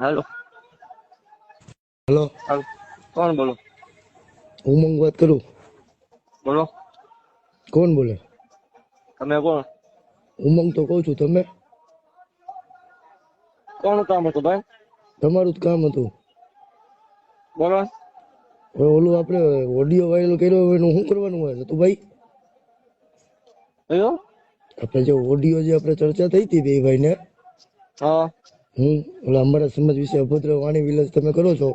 હાલો. Hello, હાલો. કોણ બોલો? ઉમંગ વાત કરું. બોલો. કોણ બોલે? તમે કોણ? ઉમંગ તો કહું છું. તમે? કોણ કામ હતું ભાઈ? તમારું જ કામ હતું. બોલો. હવે ઓલું આપણે ઓડિયો વાયરલ કર્યો હોય એનું શું કરવાનું હોય તું ભાઈ? કયો? આપણે જે ઓડિયો જે આપણે ચર્ચા થઈ હતી બે ભાઈ ને, હા. ઓલા અમારા સમાજ વિશે અભદ્ર વાણી વિલાસ તમે કરો છો.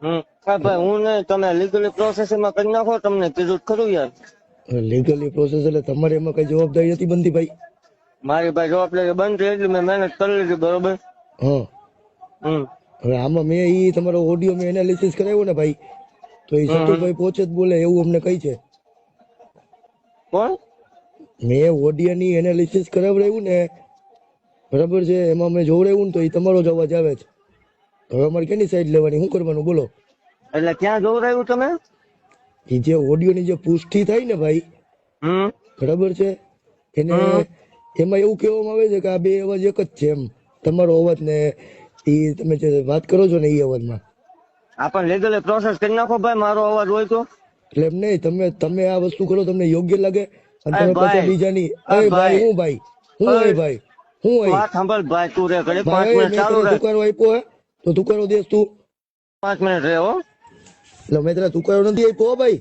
હા ભાઈ, હું નહીં, તમે લીગલી પ્રોસેસમાં કરી નાખો. તમને કીધું તો ખરું યાર. લીગલી પ્રોસેસ એટલે તમારે એમાં કઈ જવાબદારી નથી બનતી ભાઈ. મારી ભાઈ જવાબદારી બંધ થઈ એટલે મેં મહેનત કરી લીધી, બરોબર. હા, હવે આમાં મેં ઈ તમારો ઓડિયો મેં એનાલિસિસ કરાવ્યો ને ભાઈ, તો એ સતુભાઈ પોચે જ બોલે એવું અમને કહી છે. કોણ? મેં ઓડિયો ની એનાલિસિસ કરાવડાવ્યું ને, બરાબર છે, એમાં મેં જોવડાવ્યું ને તો એ તમારો જ અવાજ આવે છે. હવે અમારે કેની સાઈડ લેવાની, શું કરવાનું બોલો? એટલે ક્યાં જોવું રહ્યું તમે? એ જે ઓડિયો ની જે પુષ્ટિ થાય ને ભાઈ, બરાબર છે, એને એમાં એવું કહેવામાં આવે છે કે આ બે અવાજ એક જ છે એમ, તમારો અવાજ ને એ તમે જે વાત કરો છો ને એ અવાજમાં. આપણ લીગલી પ્રોસેસ કરી નાખો ભાઈ, મારો અવાજ હોય તો. એટલે એમ નહીં, તમે આ વસ્તુ કરો તમને યોગ્ય લાગે અને અરે તમે પાછા ભાઈ, બીજાની અરે અરે ભાઈ ભાઈ, હું ભાઈ હું અરે હોય ભાઈ હું તું હોય વાત સાંભળ ભાઈ, તું રે ઘડી 5 ભાઈ મિનિટ મેં ચાલુ તને રહે. તુકારો આપ્યો હે તો તુકારો દેસ તું? 5 મિનિટ રહે હો. એટલે મેં તને તુકારો નથી આપ્યો ભાઈ.